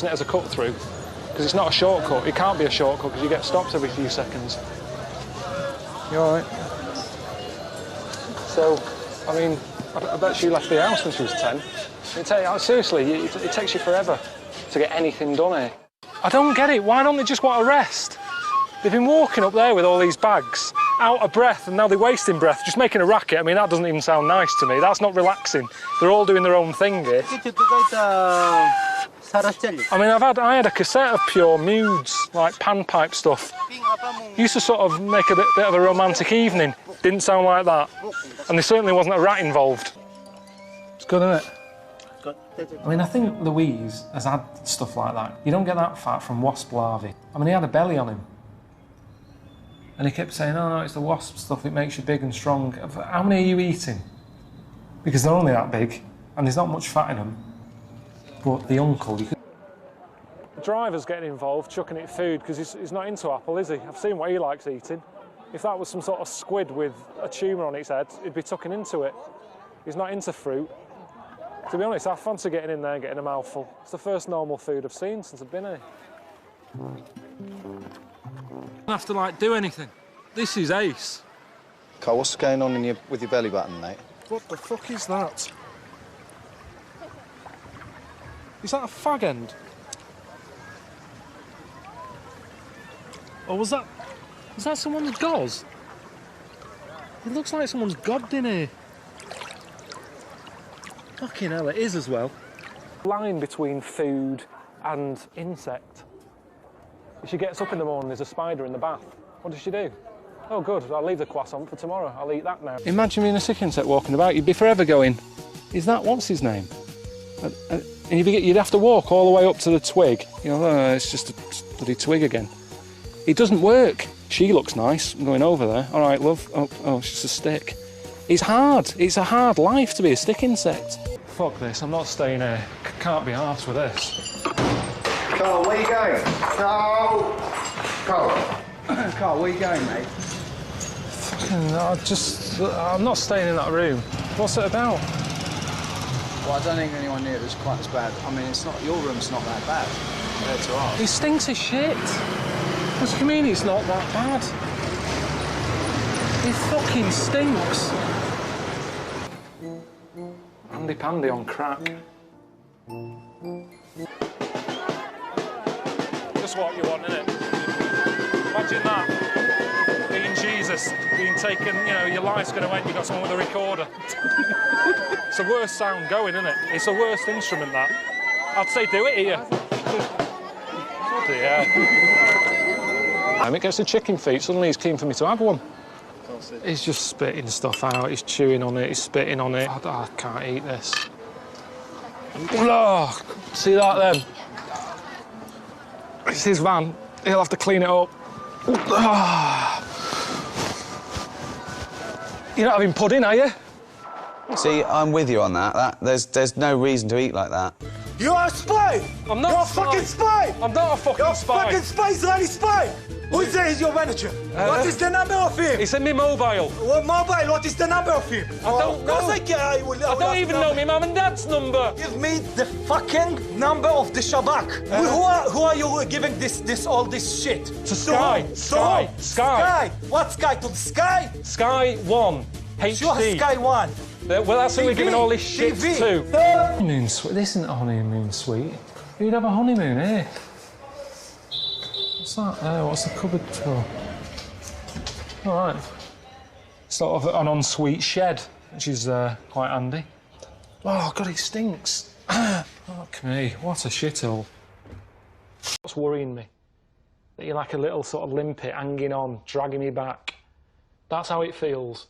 Using it as a cut-through, because it's not a shortcut. It can't be a shortcut, because you get stopped every few seconds. You all right? So, I mean, I bet she left the house when she was 10. Seriously, it takes you forever to get anything done here. I don't get it. Why don't they just want a rest? They've been walking up there with all these bags, out of breath, and now they're wasting breath, just making a racket. I mean, that doesn't even sound nice to me. That's not relaxing. They're all doing their own thing here. I mean, I had a cassette of pure moods, like panpipe stuff. Used to sort of make a bit of a romantic evening. Didn't sound like that. And there certainly wasn't a rat involved. It's good, isn't it? I mean, I think Louise has had stuff like that. You don't get that fat from wasp larvae. I mean, he had a belly on him. And he kept saying, oh no, it's the wasp stuff, it makes you big and strong. How many are you eating? Because they're only that big, and there's not much fat in them. But the uncle, you could... The driver's getting involved, chucking it food, because he's not into apple, is he? I've seen what he likes eating. If that was some sort of squid with a tumour on its head, he'd be tucking into it. He's not into fruit. To be honest, I fancy getting in there and getting a mouthful. It's the first normal food I've seen since I've been here. Don't have to, like, do anything. This is ace. Carl, what's going on with your belly button, mate? What the fuck is that? Is that a fag end? Or was that someone's gauze? It looks like someone's gobbed in here. Fucking hell, it is as well. Line between food and insect. If she gets up in the morning, there's a spider in the bath. What does she do? Oh, good, I'll leave the croissant for tomorrow. I'll eat that now. Imagine being a sick insect walking about. You'd be forever going, is that, what's his name? And you'd have to walk all the way up to the twig. You know, oh, it's just a bloody twig again. It doesn't work. She looks nice. I'm going over there. All right, love. Oh, it's just a stick. It's hard. It's a hard life to be a stick insect. Fuck this, I'm not staying here. Can't be arsed with this. Carl, where are you going? Carl! Carl, where are you going, mate? Fucking, I'm not staying in that room. What's it about? Well, I don't think anyone near it was quite as bad. I mean, it's not, your room's not that bad compared to ours. It stinks as shit. What do you mean it's not that bad? It fucking stinks. Handy pandy on crack. Just what you want, innit? Imagine that. Being Jesus, being taken, you know, your life's going to end, you've got someone with a recorder. It's the worst sound going, isn't it? It's the worst instrument, that. I'd say do it here. Bloody hell. It gets the chicken feet, suddenly he's keen for me to have one. He's just spitting stuff out, he's chewing on it, he's spitting on it. I can't eat this. Oh, see that then? It's his van, he'll have to clean it up. You're not having pudding, are you? See, I'm with you on that. There's no reason to eat like that. You are a spy! I'm not You're a spy. Fucking spy! I'm not a fucking spy. You're a fucking spy, Israeli spy! Who is there? He's your manager. What is the number of him? It's in my mobile. What mobile? What is the number of him? I don't know. I don't even know my mum and dad's number. Give me the fucking number of the Shabak. Who are you giving all this shit? To Sky. Sky. What Sky? To the Sky? Sky 1. HD. Sure, Sky 1. Well, that's who we're giving all this shit TV. to. Honeymoon suite. This isn't a honeymoon suite. Who'd have a honeymoon here? What's that there? What's the cupboard for? All right. Sort of an ensuite shed, which is quite handy. Oh, God, it stinks. Fuck me, what a shithole. What's worrying me? That you're like a little sort of limpet hanging on, dragging me back. That's how it feels.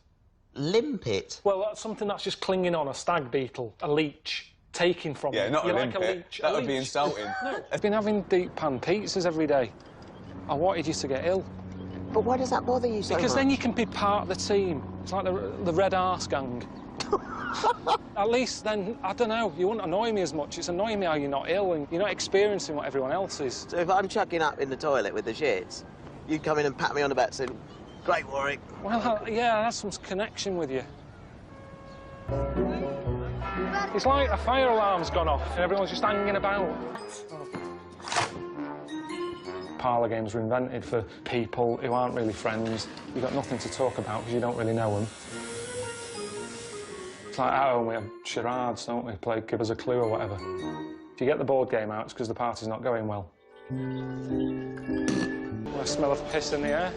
Limpet? Well, that's something that's just clinging on, a stag beetle, a leech, taking from Yeah, you. not You're a like limpet. a leech. That would be insulting. No, I've been having deep pan pizzas every day. I wanted you to get ill. But why does that bother you so Because much? then you can be part of the team. It's like the Red Arse Gang. At least then, I don't know, you wouldn't annoy me as much. It's annoying me how you're not ill and you're not experiencing what everyone else is. So if I'm chucking up in the toilet with the shits, you'd come in and pat me on the back saying, "Great, Warwick." Well, yeah, I have some connection with you. It's like a fire alarm's gone off and everyone's just hanging about. parlour games were invented for people who aren't really friends. You've got nothing to talk about because you don't really know them. It's like at home we have charades, don't we? Play Give Us a Clue or whatever. If you get the board game out, it's because the party's not going well. I smell of piss in the air.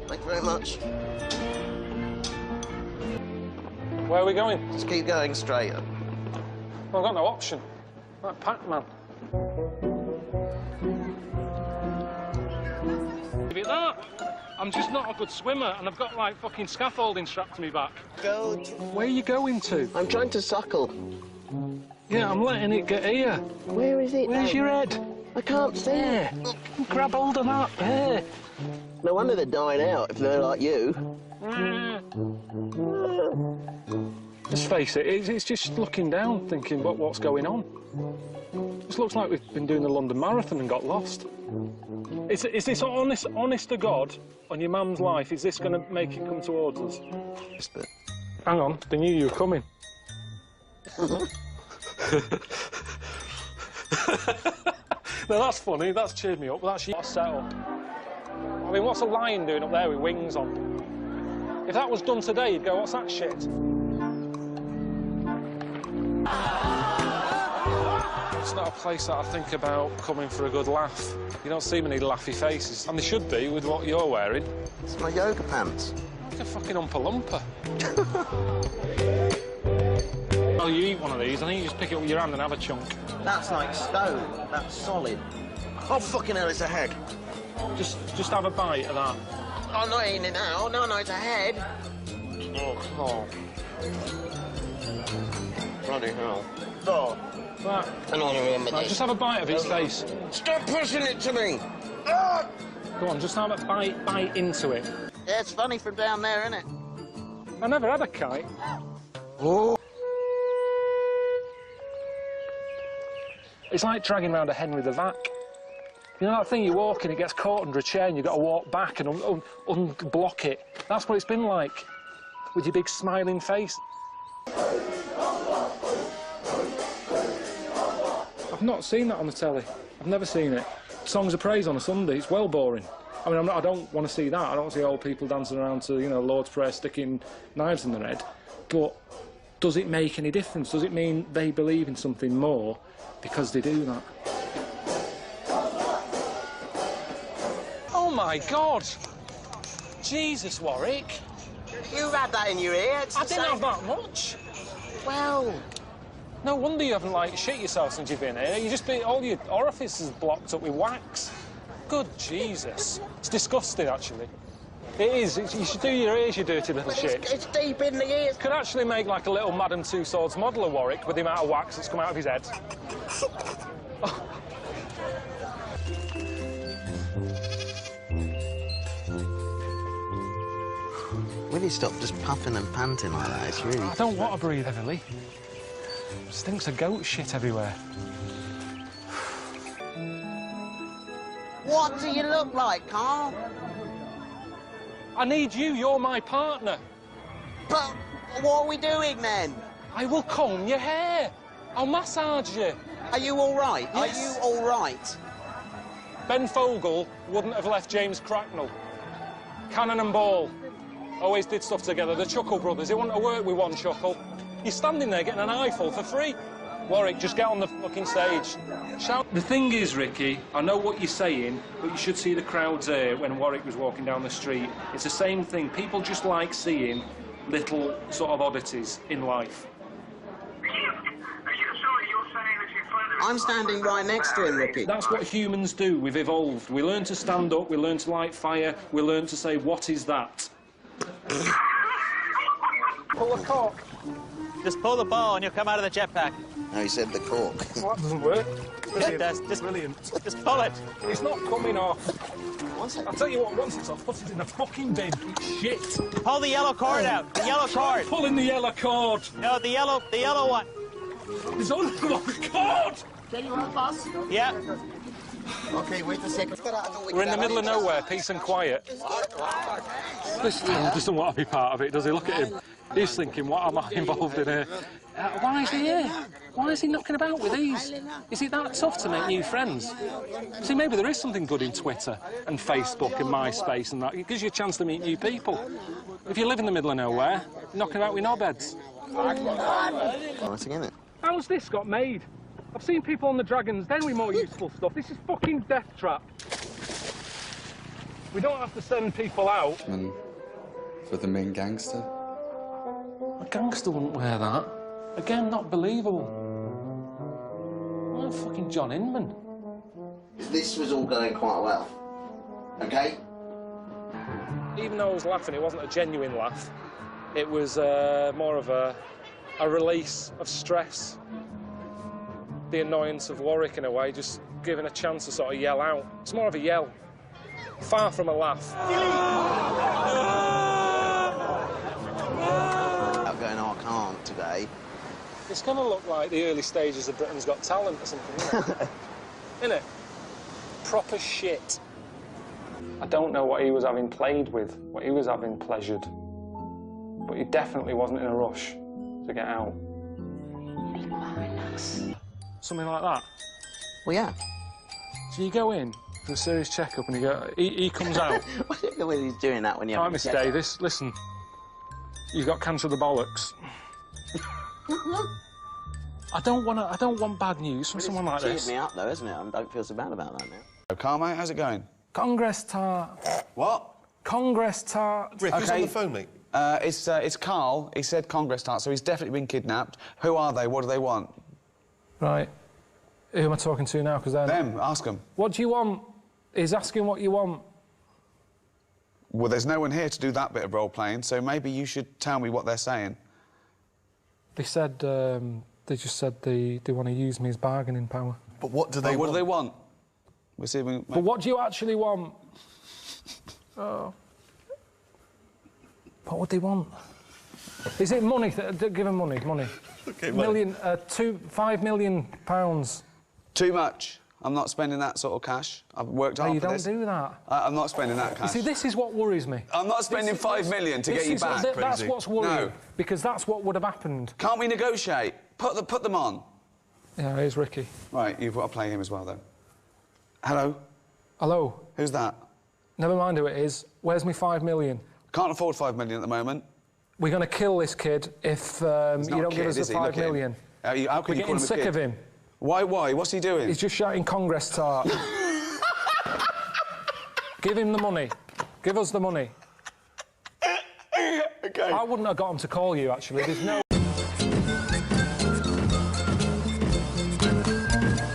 Thank you very much. Where are we going? Just keep going straight. Well, I've got no option. Like Pac-Man. Give it that. I'm just not a good swimmer, and I've got, like, fucking scaffolding strapped to me back. Go. Where are you going to? I'm trying to suckle. Yeah, I'm letting it get here. Where is it? Where's your head? I can't see it. Grab hold of that. There. No wonder they're dying out if they're like you. Let's face it, it's just looking down, thinking, what's going on? This looks like we've been doing the London Marathon and got lost. Is this honest to God, on your mum's life, is this going to make it come towards us? Hang on, they knew you were coming. No, that's funny, that's cheered me up, that's your setup. I mean, what's a lion doing up there with wings on? If that was done today, you'd go, what's that shit? It's not a place that I think about coming for a good laugh. You don't see many laughy faces, and they should be with what you're wearing. It's my yoga pants. Like a fucking Oompa Loompa. Oh, you eat one of these, I think you just pick it up with your hand and have a chunk. That's like stone. That's solid. Oh, fucking hell, it's a head. Just have a bite of that. I'm not eating it now. No, it's a head. Oh. Bloody hell. Oh. That. I don't want to remember this. Just have a bite of its face. Stop pushing it to me! Go on, just have a bite into it. Yeah, it's funny from down there, isn't it? I never had a kite. Oh. It's like dragging around a hen with a vac. You know that thing you walk in, it gets caught under a chair and you've got to walk back and unblock it. That's what it's been like, with your big smiling face. I've not seen that on the telly. I've never seen it. Songs of Praise on a Sunday, it's well boring. I mean, I don't want to see that. I don't see old people dancing around to, you know, Lord's Prayer, sticking knives in their head. But does it make any difference? Does it mean they believe in something more because they do that? Oh, my God! Jesus, Warwick. You had that in your ear. I didn't have that much. Well... No wonder you haven't, like, shit yourself since you've been here. You just be... all your orifices blocked up with wax. Good Jesus. It's disgusting, actually. It is. You should do your ears, you dirty little shit. It's deep in the ears. Could actually make, like, a little Madame Tussauds model of Warwick with the amount of wax that's come out of his head. Will you stop just puffing and panting like that? It's really... I don't want to breathe heavily. Stinks of goat shit everywhere. What do you look like, Carl? I need you. You're my partner. But what are we doing then? I will comb your hair. I'll massage you. Are you all right? Yes. Are you all right? Ben Fogle wouldn't have left James Cracknell. Cannon and Ball always did stuff together. The Chuckle Brothers, they wouldn't have worked with one chuckle. You're standing there getting an eyeful for free. Warwick, just get on the fucking stage. Shout. The thing is, Ricky, I know what you're saying, but you should see the crowds here when Warwick was walking down the street. It's the same thing. People just like seeing little sort of oddities in life. I'm standing right next to him, Ricky. That's what humans do. We've evolved. We learn to stand up, we learn to light fire, we learn to say, what is that? Pull the cork. Just pull the ball and you'll come out of the jetpack. No, he said the cork. Well, that doesn't work. It does. Just pull it. It's not coming off. I'll tell you what, once it's off, put it in the fucking bin. Shit. Pull the yellow cord out. The yellow cord. Pulling the yellow cord. No, the yellow one. There's only one cord. Can you help us? Yeah. OK, wait a second. We're in the middle of nowhere, peace and quiet. This town doesn't want to be part of it, does he? Look at him. He's thinking, what am I involved in here? Why is he here? Why is he knocking about with these? Is it that tough to make new friends? See, maybe there is something good in Twitter and Facebook and MySpace and that. It gives you a chance to meet new people. If you live in the middle of nowhere, you're knocking about with knobheads. Exciting, isn't it? How's this got made? I've seen people on the Dragon's Den with more useful stuff. This is fucking Death Trap. We don't have to send people out. And for the main gangster? A gangster wouldn't wear that. Again, not believable. What fucking John Inman? This was all going quite well, okay? Even though I was laughing, it wasn't a genuine laugh. It was more of a release of stress. The annoyance of Warwick, in a way, just given a chance to sort of yell out. It's more of a yell, far from a laugh. About going, oh, I can't today. It's going to look like the early stages of Britain's Got Talent or something, isn't it? Isn't it? Proper shit. I don't know what he was having played with, what he was having pleasured, but he definitely wasn't in a rush to get out. Something like that? Well, yeah. So you go in for a serious checkup and you go, he comes out. I don't know whether he's doing that when you're... Right, Mr. Davis, listen. You've got cancer of the bollocks. I don't want bad news from someone like this. Cheered me up, though, isn't it? I don't feel so bad about that now. Karl, mate, how's it going? Congress tart. What? Congress tart. Rick, who's on the phone, mate? It's Karl. He said Congress tart, so he's definitely been kidnapped. Who are they? What do they want? Right. Who am I talking to now? Because Them. Ask them. What do you want? He's asking what you want. Well, there's no one here to do that bit of role-playing, so maybe you should tell me what they're saying. They said, they just said they want to use me as bargaining power. But what do they want? What do they want? We'll see if we... But what do you actually want? Oh. What would they want? Is it money? Give them money. Okay, £5 million. Too much. I'm not spending that sort of cash. I've worked hard for this. You don't do that. I'm not spending that cash. You see, this is what worries me. I'm not spending $5 million to get you back. That's what's worrying. No. Because that's what would have happened. Can't we negotiate? Put them on. Yeah, here's Ricky. Right, you've got to play him as well, though. Hello? Hello? Who's that? Never mind who it is. Where's my $5 million? Can't afford $5 million at the moment. We're going to kill this kid if you don't give us the $5 million. How can We're you call getting him a sick kid? of him. Why? What's he doing? He's just shouting Congress tart. Give him the money. Give us the money. OK. I wouldn't have got him to call you, actually. There's no...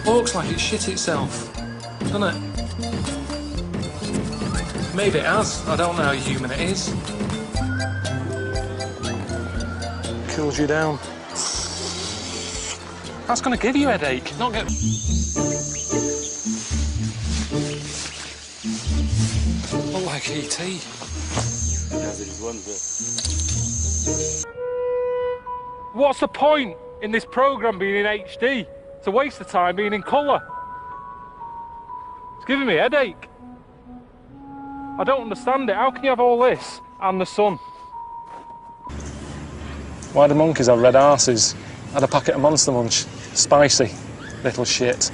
Looks like it shit itself, doesn't it? Maybe it has. I don't know how human it is. Kills you down. That's going to give you a headache, not get... Look like E.T. What's the point in this programme being in HD? It's a waste of time being in colour. It's giving me a headache. I don't understand it. How can you have all this and the sun? Why do monkeys have red arses? Had a packet of Monster Munch. Spicy. Little shit.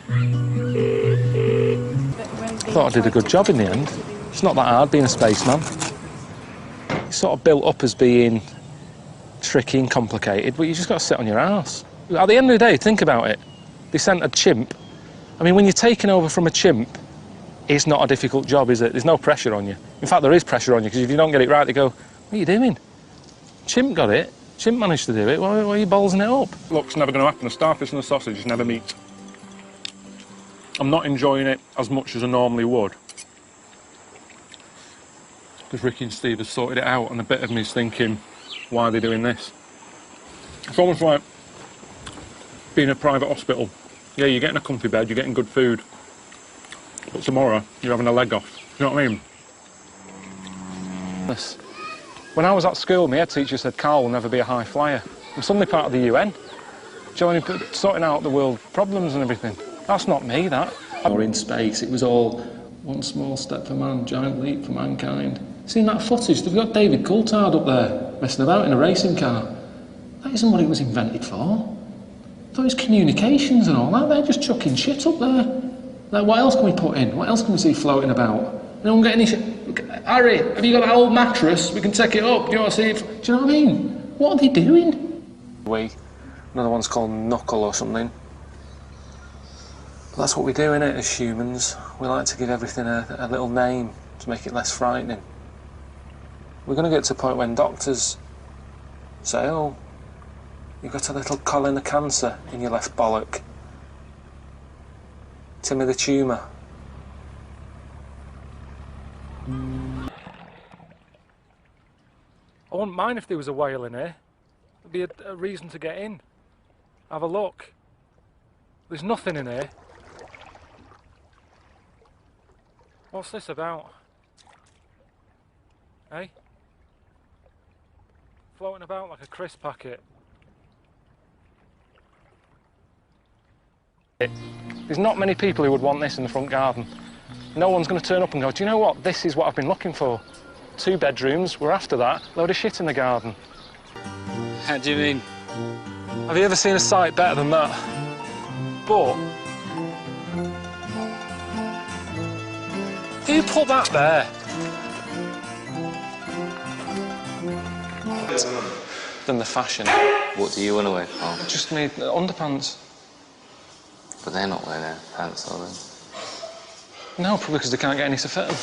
I thought I did a good job in the end. It's not that hard being a spaceman. It's sort of built up as being tricky and complicated, but you just got to sit on your arse. At the end of the day, think about it. They sent a chimp. I mean, when you're taking over from a chimp, it's not a difficult job, is it? There's no pressure on you. In fact, there is pressure on you, because if you don't get it right, they go, what are you doing? Chimp got it. Chimp managed to do it. Why are you ballsing it up? Look, it's never going to happen. The starfish and the sausage never meet. I'm not enjoying it as much as I normally would. Because Ricky and Steve have sorted it out, and a bit of me is thinking, why are they doing this? It's almost like being in a private hospital. Yeah, you're getting a comfy bed, you're getting good food. But tomorrow, you're having a leg off. You know what I mean? When I was at school, my head teacher said Karl will never be a high flyer. I'm suddenly part of the UN. Joining, sorting out the world problems and everything. That's not me, that. Or in space, it was all one small step for man, giant leap for mankind. Seen that footage? They've got David Coulthard up there, messing about in a racing car. That isn't what it was invented for. I thought it was communications and all that. They're just chucking shit up there. Like, what else can we put in? What else can we see floating about? No one get any shit. Harry, have you got that old mattress? We can take it up. Do you want to see it? Do you know what I mean? What are they doing? Another one's called Knuckle or something. But that's what we do, innit, as humans. We like to give everything a little name to make it less frightening. We're going to get to a point when doctors say, oh, you've got a little colony of cancer in your left bollock. Timmy the tumour. I wouldn't mind if there was a whale in here. There'd be a reason to get in. Have a look. There's nothing in here. What's this about? Hey? Floating about like a crisp packet. There's not many people who would want this in the front garden. No one's going to turn up and go, do you know what? This is what I've been looking for. 2 bedrooms, we're after that. Load of shit in the garden. How do you mean? Have you ever seen a sight better than that? But who put that there? Than the fashion. What do you want to wear, Carl? I just need underpants. But they're not wearing their pants, are they? No, probably because they can't get any to fit them.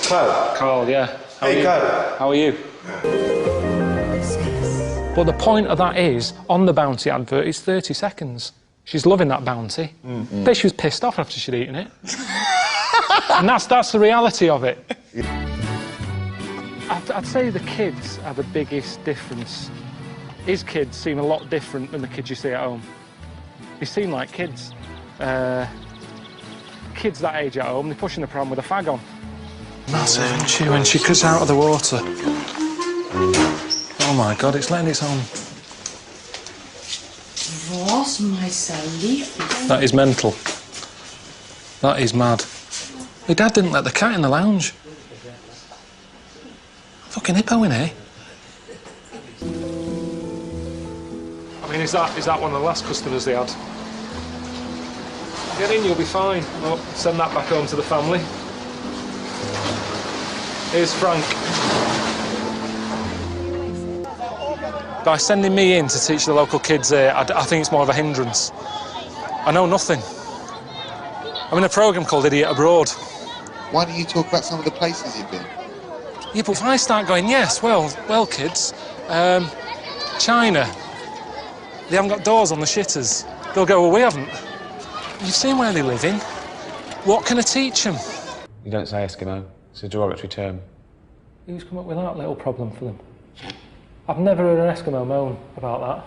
Carl. Carl, yeah. Hey, Carl. How are you? But the point of that is, on the Bounty advert, it's 30 seconds. She's loving that Bounty. Bet she was pissed off after she'd eaten it. And that's the reality of it. I'd say the kids are the biggest difference. His kids seem a lot different than the kids you see at home. They seem like kids. Kids that age at home, they're pushing the pram with a fag on. Massive, isn't she, when she comes out of the water? Oh my God, it's letting its own. That is mental. That is mad. My dad didn't let the cat in the lounge. Fucking hippo in here. I mean, is that one of the last customers they had? Get in, you'll be fine. Oh, send that back home to the family. Here's Frank. By sending me in to teach the local kids here, I think it's more of a hindrance. I know nothing. I'm in a programme called Idiot Abroad. Why don't you talk about some of the places you've been? Yeah, but if I start going, yes, well, kids, China, they haven't got doors on the shitters. They'll go, well, we haven't. You've seen where they live in. What can I teach them? You don't say Eskimo. It's a derogatory term. Who's come up with that little problem for them? I've never heard an Eskimo moan about that.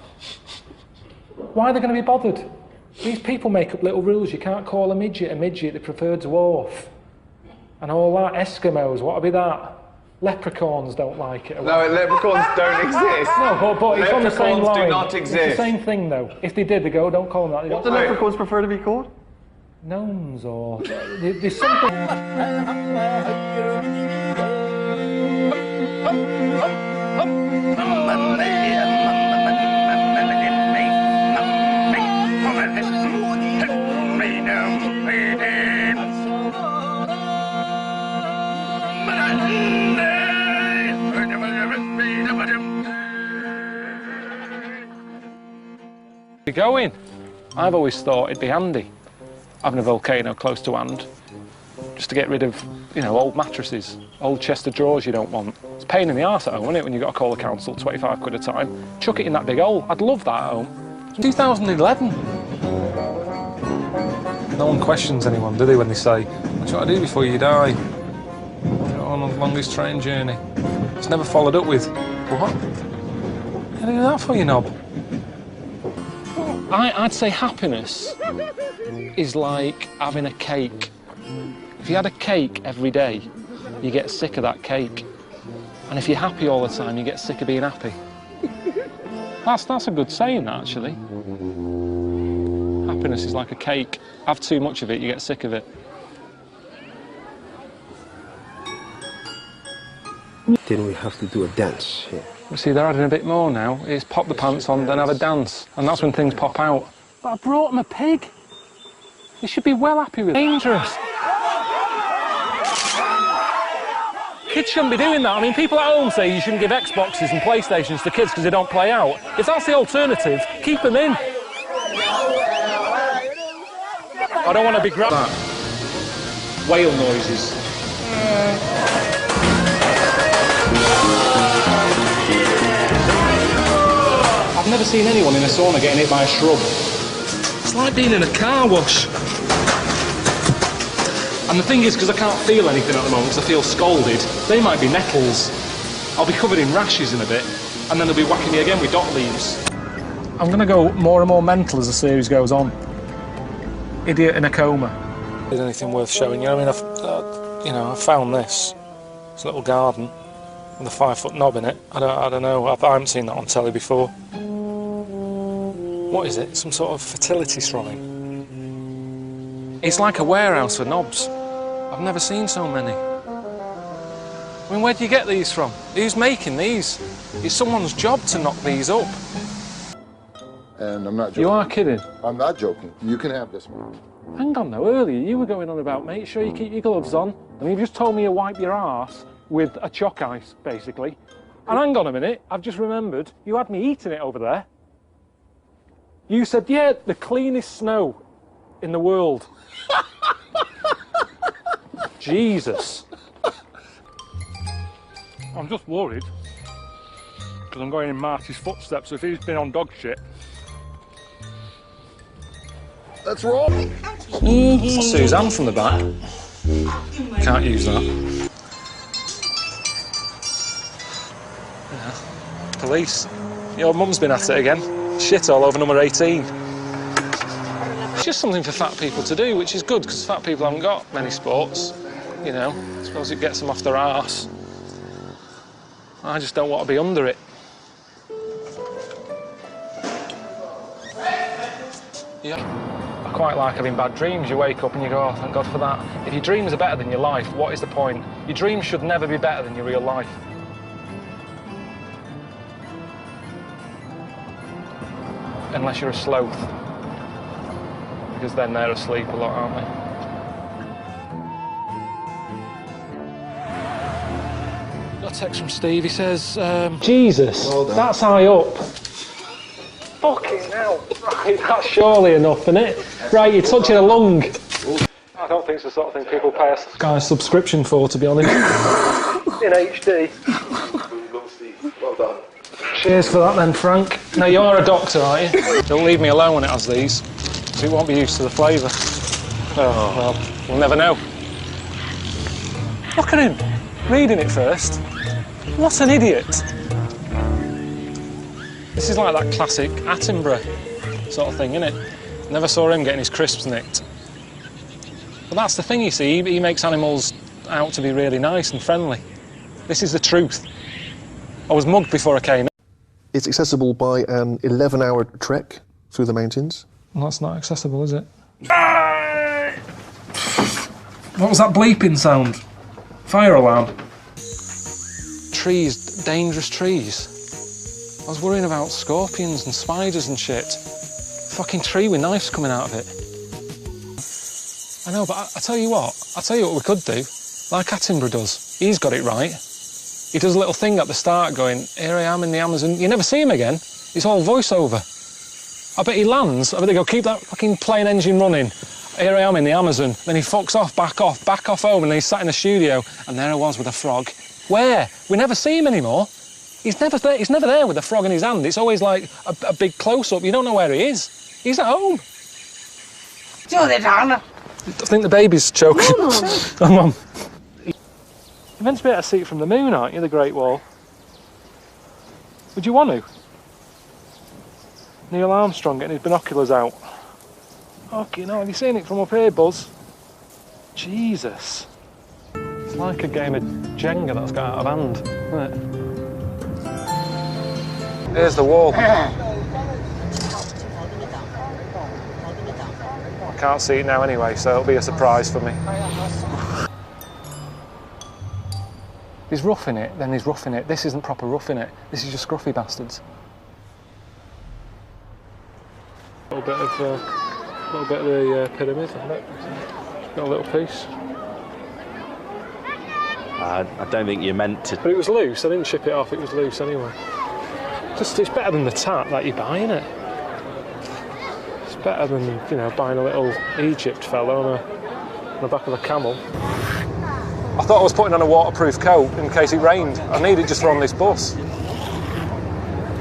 Why are they going to be bothered? These people make up little rules. You can't call a midget, the preferred dwarf. And all that. Eskimos, what would be that? Leprechauns don't like it. No, leprechauns don't exist. No, but it's on the same line. Leprechauns do not exist. It's the same thing, though. If they did, they go, don't call them that. What do leprechauns prefer to be called? Gnomes, or... There's something... Going. I've always thought it'd be handy having a volcano close to hand, just to get rid of, you know, old mattresses, old chest of drawers you don't want. It's a pain in the arse at home, isn't it, when you've got to call the council 25 quid a time. Chuck it in that big hole. I'd love that at home. 2011. No one questions anyone, do they, when they say, what do you want to do before you die? You're on the longest train journey. It's never followed up with, what? What can I do that for, you knob? I'd say happiness is like having a cake. If you had a cake every day, you get sick of that cake. And if you're happy all the time, you get sick of being happy. That's a good saying, actually. Happiness is like a cake. Have too much of it, you get sick of it. Then we have to do a dance here. You see, they're adding a bit more now. It's pop the pants on, then have a dance. And that's when things pop out. But I brought them a pig. You should be well happy with it. Dangerous. Kids shouldn't be doing that. I mean, people at home say you shouldn't give Xboxes and PlayStations to kids because they don't play out. If that's the alternative, keep them in. I don't want to be grabbed. Whale noises. I've never seen anyone in a sauna getting hit by a shrub. It's like being in a car wash. And the thing is, because I can't feel anything at the moment, because I feel scalded, they might be nettles. I'll be covered in rashes in a bit, and then they'll be whacking me again with dock leaves. I'm going to go more and more mental as the series goes on. Idiot in a coma. Is anything worth showing you? I mean, I've found this. It's a little garden with a 5-foot knob in it. I don't know. I haven't seen that on telly before. What is it? Some sort of fertility shrine. It's like a warehouse for knobs. I've never seen so many. I mean, where do you get these from? Who's making these? It's someone's job to knock these up. And I'm not joking. You are kidding? I'm not joking. You can have this one. Hang on though, earlier you were going on about make sure you keep your gloves on, and you just told me you wipe your arse with a chalk ice, basically. And hang on a minute, I've just remembered, you had me eating it over there. You said, yeah, the cleanest snow in the world. Jesus. I'm just worried, because I'm going in Marty's footsteps, so if he's been on dog shit. That's wrong. Suzanne from the back. Can't use that. Yeah. Police. Your mum's been at it again. Shit all over number 18. It's just something for fat people to do, which is good, because fat people haven't got many sports. You know, I suppose it gets them off their arse. I just don't want to be under it. Yeah. I quite like having bad dreams. You wake up and you go, oh, thank God for that. If your dreams are better than your life, what is the point? Your dreams should never be better than your real life. Unless you're a sloth. Because then they're asleep a lot, aren't they? Got a text from Steve, he says, Jesus, well, that's high up. Fucking hell. Right, that's surely enough, isn't it? Right, you're touching a lung. I don't think it's the sort of thing people pay a guy's subscription for, to be honest. In HD. Well done. Cheers for that then, Frank. Now, you're a doctor, aren't you? Don't leave me alone when it has these, so it won't be used to the flavour. Oh, well, we'll never know. Look at him, reading it first. What an idiot. This is like that classic Attenborough sort of thing, isn't it? Never saw him getting his crisps nicked. But that's the thing, you see, he makes animals out to be really nice and friendly. This is the truth. I was mugged before I came in. It's accessible by an 11-hour trek through the mountains. Well, that's not accessible, is it? What was that bleeping sound? Fire alarm. Trees, dangerous trees. I was worrying about scorpions and spiders and shit. Fucking tree with knives coming out of it. I know, but I tell you what we could do. Like Attenborough does. He's got it right. He does a little thing at the start going, here I am in the Amazon. You never see him again. It's all voiceover. I bet he lands. I bet they go, keep that fucking plane engine running. Here I am in the Amazon. Then he fucks off, back off home, and then he's sat in the studio, and there I was with a frog. Where? We never see him anymore. He's never there with a frog in his hand. It's always like a big close-up. You don't know where he is. He's at home. I think the baby's choking. Oh, Mum. You're meant to be able to see it from the moon, aren't you, the Great Wall? Would you want to? Neil Armstrong getting his binoculars out. Okay, no, have you seen it from up here, Buzz? Jesus. It's like a game of Jenga that's got out of hand, isn't it? Here's the wall. I can't see it now anyway, so it'll be a surprise for me. he's roughing it, then he's roughing it. This isn't proper roughing it. This is just scruffy bastards. A little bit of the pyramid, isn't it? Got a little piece. I don't think you're meant to. But it was loose. I didn't ship it off. It was loose anyway. Just it's better than the tat that you're buying it. It's better than, you know, buying a little Egypt fella on the back of a camel. I thought I was putting on a waterproof coat in case it rained. I need it just for on this bus.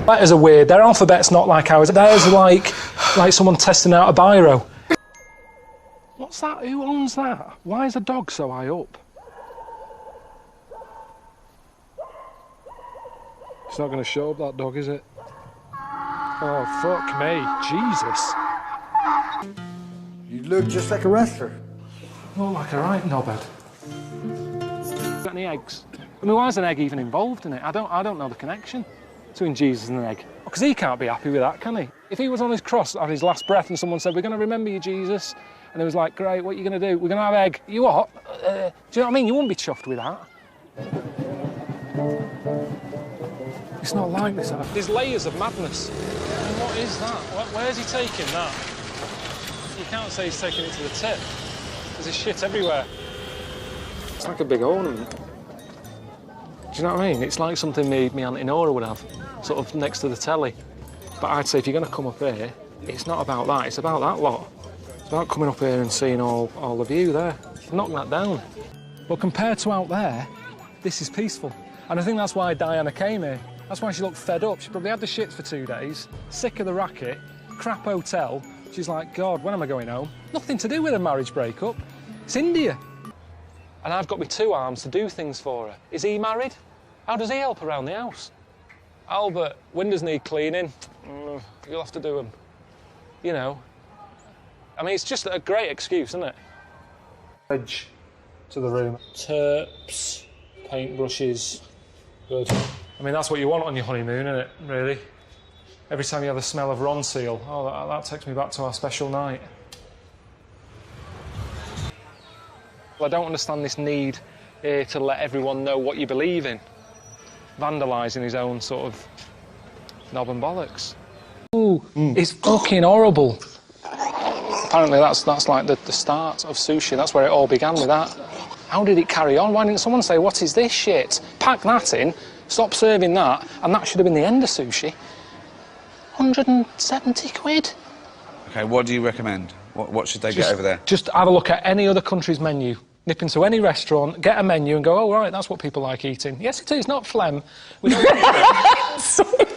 Letters are weird. Their alphabet's not like ours. Theirs are like someone testing out a biro. What's that? Who owns that? Why is the dog so high up? It's not going to show up, that dog, is it? Oh, fuck me. Jesus. You look just like a wrestler. Look like a right knobhead. Got any eggs? I mean, why is an egg even involved in it? I don't know the connection between Jesus and an egg. Because he can't be happy with that, can he? If he was on his cross on his last breath and someone said, we're going to remember you, Jesus, and he was like, great, what are you going to do? We're going to have egg. You what? Do you know what I mean? You wouldn't be chuffed with that. It's not like this. There's layers of madness. I mean, what is that? Where's he taking that? You can't say he's taking it to the tip. There's shit everywhere. It's like a big ornament. Do you know what I mean? It's like something me Auntie Nora would have, sort of next to the telly. But I'd say if you're going to come up here, it's not about that, it's about that lot. It's about coming up here and seeing all the view there. Knock that down. But compared to out there, this is peaceful. And I think that's why Diana came here. That's why she looked fed up. She probably had the shits for 2 days, sick of the racket, crap hotel. She's like, God, when am I going home? Nothing to do with a marriage breakup. It's India. And I've got my 2 arms to do things for her. Is he married? How does he help around the house? Albert, windows need cleaning. You'll have to do them. You know. I mean, it's just a great excuse, isn't it? Edge to the room. Terps, paintbrushes. Good. I mean, that's what you want on your honeymoon, isn't it, really? Every time you have the smell of Ronseal, oh, that takes me back to our special night. Well, I don't understand this need here to let everyone know what you believe in. Vandalising his own sort of knob and bollocks. Ooh, it's fucking horrible. Apparently that's like the start of sushi. That's where it all began with that. How did it carry on? Why didn't someone say, what is this shit? Pack that in, stop serving that, and that should have been the end of sushi. 170 quid. OK, what do you recommend? What should they get over there? Just have a look at any other country's menu. Nip into any restaurant, get a menu and go, oh, right, that's what people like eating. Yes, it is, not phlegm. We don't want phlegm.